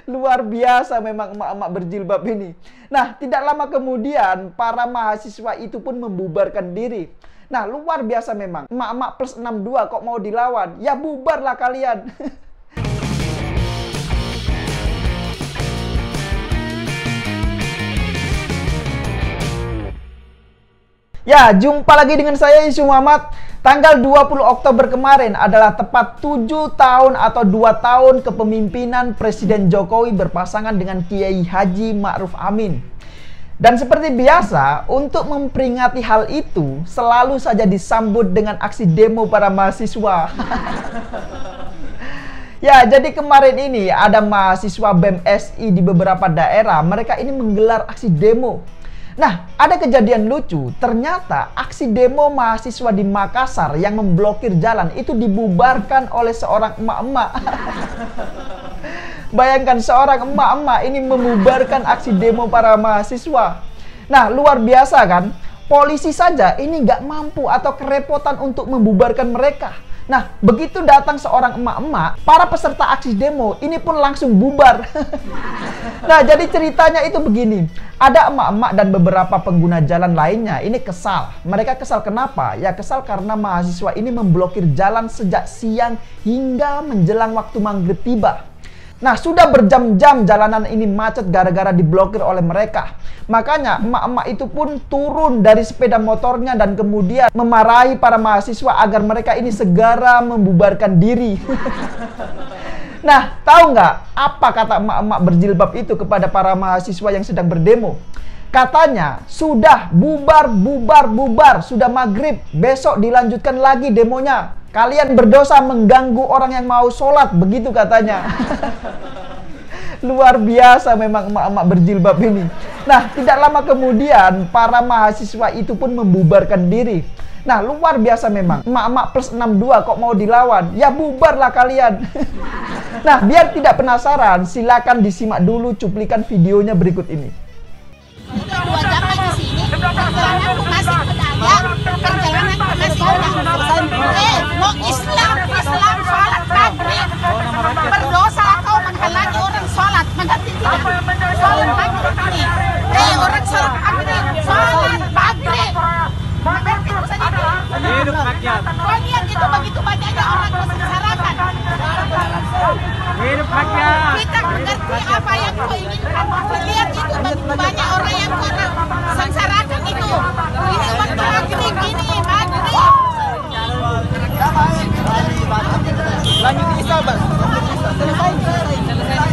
Luar biasa memang emak-emak berjilbab ini. Nah, tidak lama kemudian para mahasiswa itu pun membubarkan diri. Nah, luar biasa memang. Emak-emak plus 62 kok mau dilawan? Ya bubarlah kalian. Ya, jumpa lagi dengan saya Isu Muhammad. Tanggal 20 Oktober kemarin adalah tepat 7 tahun atau 2 tahun kepemimpinan Presiden Jokowi berpasangan dengan Kiai Haji Ma'ruf Amin. Dan seperti biasa, untuk memperingati hal itu, selalu saja disambut dengan aksi demo para mahasiswa. Ya, jadi kemarin ini ada mahasiswa BEM SI di beberapa daerah, mereka ini menggelar aksi demo. Nah, ada kejadian lucu. Ternyata aksi demo mahasiswa di Makassar yang memblokir jalan itu dibubarkan oleh seorang emak-emak. Bayangkan seorang emak-emak ini membubarkan aksi demo para mahasiswa. Nah, luar biasa kan? Polisi saja ini nggak mampu atau kerepotan untuk membubarkan mereka. Nah, begitu datang seorang emak-emak, para peserta aksi demo ini pun langsung bubar. Nah, jadi ceritanya itu begini. Ada emak-emak dan beberapa pengguna jalan lainnya ini kesal. Mereka kesal kenapa? Ya kesal karena mahasiswa ini memblokir jalan sejak siang hingga menjelang waktu maghrib tiba. Nah, sudah berjam-jam jalanan ini macet gara-gara diblokir oleh mereka. Makanya emak-emak itu pun turun dari sepeda motornya dan kemudian memarahi para mahasiswa agar mereka ini segera membubarkan diri. Nah, tahu nggak apa kata emak-emak berjilbab itu kepada para mahasiswa yang sedang berdemo? Katanya, sudah bubar, sudah maghrib, besok dilanjutkan lagi demonya. Kalian berdosa mengganggu orang yang mau sholat, begitu katanya. Luar biasa memang emak-emak berjilbab ini. Nah, tidak lama kemudian para mahasiswa itu pun membubarkan diri. Nah, luar biasa memang. Emak-emak plus 62 kok mau dilawan? Ya bubarlah kalian. Nah, biar tidak penasaran, silakan disimak dulu cuplikan videonya berikut ini. Udah 2 jam di sini, perjalanan aku masih pedagang, perjalanan aku masih mau Islam sholat maghrib, berdosa kau menghalangi orang sholat, mengerti tidak? Sholat maghrib ini, orang sholat maghrib, mengerti itu saja. Hidup rakyat. Kau lihat itu begitu banyaknya orang kesengsarakan. Hidup rakyat. Kita mengerti apa yang kau inginkan. Lihat itu begitu banyak orang yang kau sengsarakan itu. Ini waktu maghrib, ini maghrib. Lanjut ini sahabat.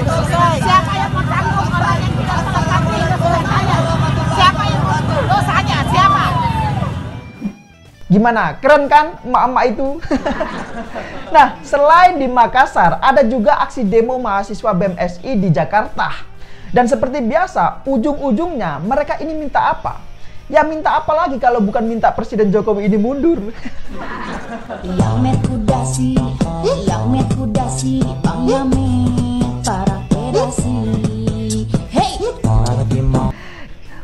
Selesai. Siapa yang mau tanggung orang yang tidak menepati dosanya? Siapa yang mau dosanya? Siapa? Gimana? Keren kan emak-emak itu? Nah, selain di Makassar, ada juga aksi demo mahasiswa BEM SI di Jakarta. Dan seperti biasa, ujung-ujungnya mereka ini minta apa? Ya minta apa lagi kalau bukan minta Presiden Jokowi ini mundur. Yang mekudasi, pengamen para pedasi. Hey.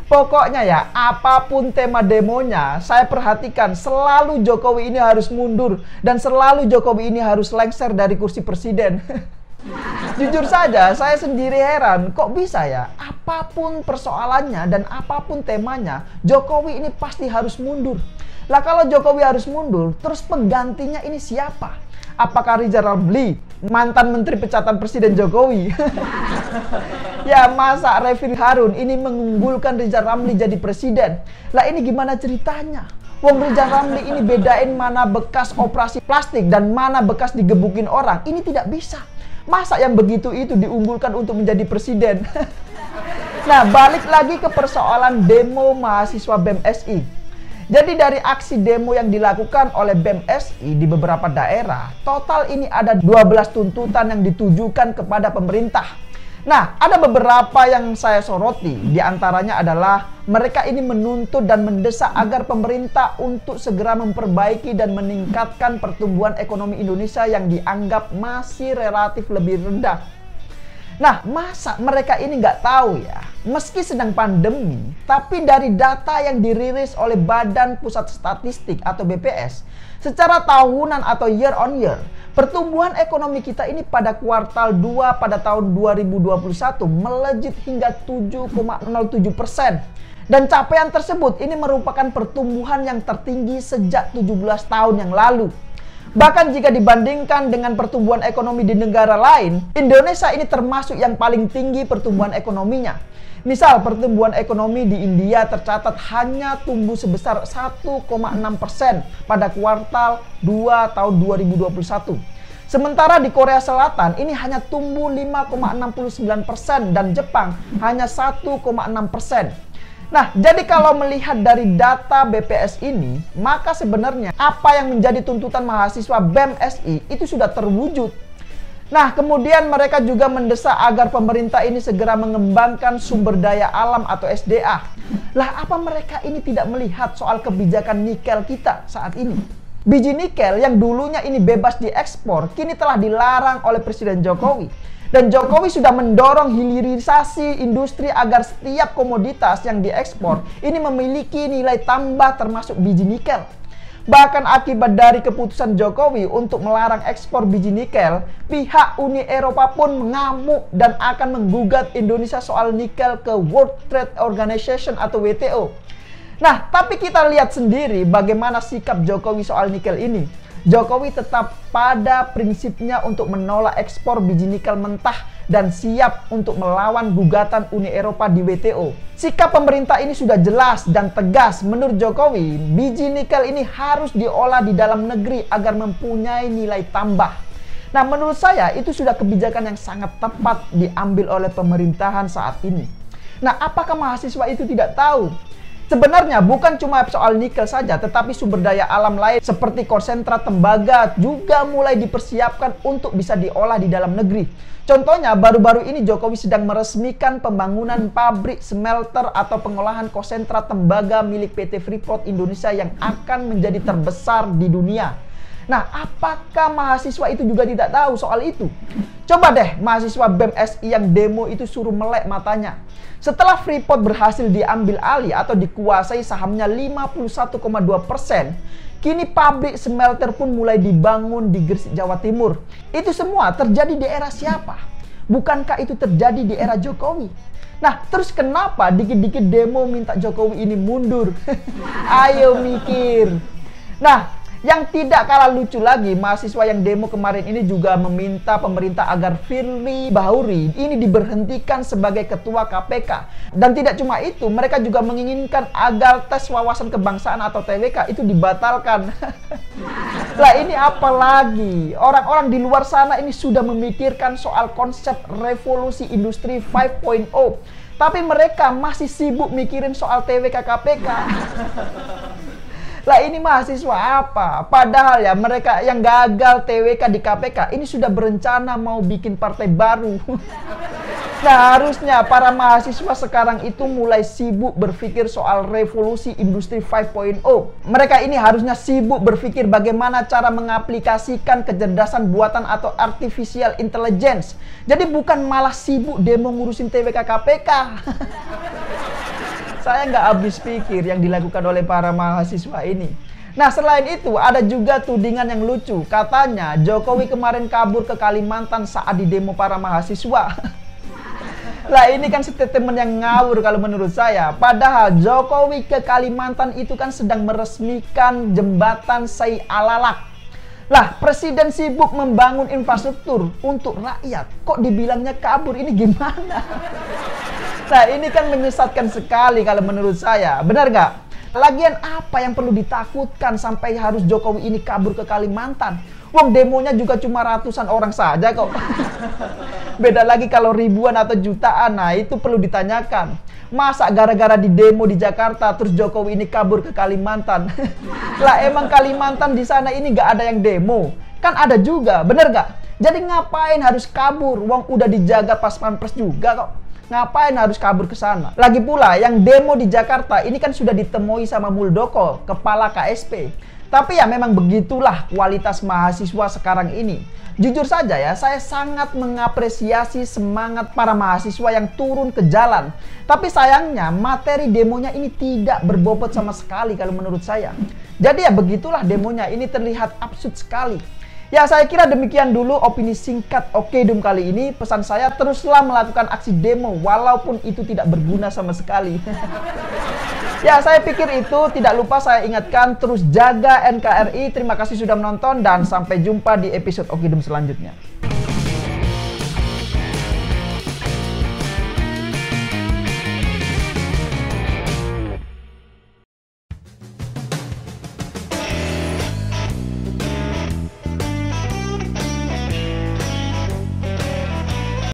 Pokoknya ya, apapun tema demonya, saya perhatikan selalu Jokowi ini harus mundur dan selalu Jokowi ini harus lengser dari kursi presiden. Jujur saja, saya sendiri heran, kok bisa ya? Apapun persoalannya dan apapun temanya, Jokowi ini pasti harus mundur. Lah kalau Jokowi harus mundur, terus penggantinya ini siapa? Apakah Rizal Ramli, mantan menteri pecatan Presiden Jokowi? Ya masa Refil Harun ini mengunggulkan Rizal Ramli jadi presiden? Lah ini gimana ceritanya? Wong Rizal Ramli ini bedain mana bekas operasi plastik dan mana bekas digebukin orang. Ini tidak bisa. Masa yang begitu itu diunggulkan untuk menjadi presiden? Nah, balik lagi ke persoalan demo mahasiswa BEM SI. Jadi dari aksi demo yang dilakukan oleh BEM SI di beberapa daerah, total ini ada 12 tuntutan yang ditujukan kepada pemerintah. Nah, ada beberapa yang saya soroti. Di antaranya adalah mereka ini menuntut dan mendesak agar pemerintah untuk segera memperbaiki dan meningkatkan pertumbuhan ekonomi Indonesia yang dianggap masih relatif lebih rendah. Nah, masa mereka ini nggak tahu ya? Meski sedang pandemi, tapi dari data yang dirilis oleh Badan Pusat Statistik atau BPS, secara tahunan atau year on year, Pertumbuhan ekonomi kita ini pada kuartal 2 pada tahun 2021 melejit hingga 7,07%. Dan capaian tersebut ini merupakan pertumbuhan yang tertinggi sejak 17 tahun yang lalu. Bahkan jika dibandingkan dengan pertumbuhan ekonomi di negara lain, Indonesia ini termasuk yang paling tinggi pertumbuhan ekonominya. Misal pertumbuhan ekonomi di India tercatat hanya tumbuh sebesar 1,6% pada kuartal 2 tahun 2021. Sementara di Korea Selatan ini hanya tumbuh 5,69% dan Jepang hanya 1,6%. Nah, jadi kalau melihat dari data BPS ini, maka sebenarnya apa yang menjadi tuntutan mahasiswa BEM SI itu sudah terwujud. Nah, kemudian mereka juga mendesak agar pemerintah ini segera mengembangkan sumber daya alam atau SDA. Lah, apa mereka ini tidak melihat soal kebijakan nikel kita saat ini? Biji nikel yang dulunya ini bebas diekspor, kini telah dilarang oleh Presiden Jokowi. Dan Jokowi sudah mendorong hilirisasi industri agar setiap komoditas yang diekspor ini memiliki nilai tambah termasuk biji nikel. Bahkan akibat dari keputusan Jokowi untuk melarang ekspor biji nikel, pihak Uni Eropa pun mengamuk dan akan menggugat Indonesia soal nikel ke World Trade Organization atau WTO. Nah, tapi kita lihat sendiri bagaimana sikap Jokowi soal nikel ini. Jokowi tetap pada prinsipnya untuk menolak ekspor biji nikel mentah dan siap untuk melawan gugatan Uni Eropa di WTO. Sikap pemerintah ini sudah jelas dan tegas. Menurut Jokowi, biji nikel ini harus diolah di dalam negeri agar mempunyai nilai tambah. Nah, menurut saya itu sudah kebijakan yang sangat tepat diambil oleh pemerintahan saat ini. Nah, apakah mahasiswa itu tidak tahu? Sebenarnya bukan cuma soal nikel saja, tetapi sumber daya alam lain seperti konsentrat tembaga juga mulai dipersiapkan untuk bisa diolah di dalam negeri. Contohnya, baru-baru ini Jokowi sedang meresmikan pembangunan pabrik smelter atau pengolahan konsentrat tembaga milik PT Freeport Indonesia yang akan menjadi terbesar di dunia. Nah, apakah mahasiswa itu juga tidak tahu soal itu? Coba deh mahasiswa BEM SI yang demo itu suruh melek matanya. Setelah Freeport berhasil diambil alih atau dikuasai sahamnya 51,2%, kini pabrik smelter pun mulai dibangun di Gresik, Jawa Timur. Itu semua terjadi di era siapa? Bukankah itu terjadi di era Jokowi? Nah, terus kenapa dikit-dikit demo minta Jokowi ini mundur? Ayo mikir. Nah, yang tidak kalah lucu lagi, mahasiswa yang demo kemarin ini juga meminta pemerintah agar Firly Bahuri ini diberhentikan sebagai ketua KPK. Dan tidak cuma itu, mereka juga menginginkan agar tes wawasan kebangsaan atau TWK itu dibatalkan. Lah, ini apa lagi? Orang-orang di luar sana ini sudah memikirkan soal konsep revolusi industri 5.0. Tapi mereka masih sibuk mikirin soal TWK KPK. Lah, ini mahasiswa apa? Padahal ya mereka yang gagal TWK di KPK ini sudah berencana mau bikin partai baru. Nah, harusnya para mahasiswa sekarang itu mulai sibuk berpikir soal revolusi industri 5.0. Mereka ini harusnya sibuk berpikir bagaimana cara mengaplikasikan kecerdasan buatan atau artificial intelligence. Jadi bukan malah sibuk demo ngurusin TWK KPK. Saya nggak habis pikir yang dilakukan oleh para mahasiswa ini. Nah, selain itu ada juga tudingan yang lucu. Katanya Jokowi kemarin kabur ke Kalimantan saat di demo para mahasiswa. Lah, ini kan statement yang ngawur kalau menurut saya. Padahal Jokowi ke Kalimantan itu kan sedang meresmikan jembatan Sai Alalak. Lah, presiden sibuk membangun infrastruktur untuk rakyat. Kok dibilangnya kabur, ini gimana? Nah, ini kan menyesatkan sekali kalau menurut saya. Benar nggak? Lagian apa yang perlu ditakutkan sampai harus Jokowi ini kabur ke Kalimantan? Wong demonya juga cuma ratusan orang saja kok. Beda lagi kalau ribuan atau jutaan. Nah, itu perlu ditanyakan. Masa gara-gara di demo di Jakarta terus Jokowi ini kabur ke Kalimantan? Lah, emang Kalimantan di sana ini nggak ada yang demo? Kan ada juga, bener nggak? Jadi ngapain harus kabur? Wong udah dijaga pas pampres juga kok. Ngapain harus kabur ke sana? Lagi pula yang demo di Jakarta ini kan sudah ditemui sama Muldoko, kepala KSP. Tapi ya memang begitulah kualitas mahasiswa sekarang ini. Jujur saja ya, saya sangat mengapresiasi semangat para mahasiswa yang turun ke jalan. Tapi sayangnya materi demonya ini tidak berbobot sama sekali kalau menurut saya. Jadi ya begitulah demonya, ini terlihat absurd sekali. Ya, saya kira demikian dulu opini singkat Okedum kali ini. Pesan saya, teruslah melakukan aksi demo walaupun itu tidak berguna sama sekali. Ya, saya pikir itu. Tidak lupa saya ingatkan, terus jaga NKRI. Terima kasih sudah menonton dan sampai jumpa di episode Okedum selanjutnya.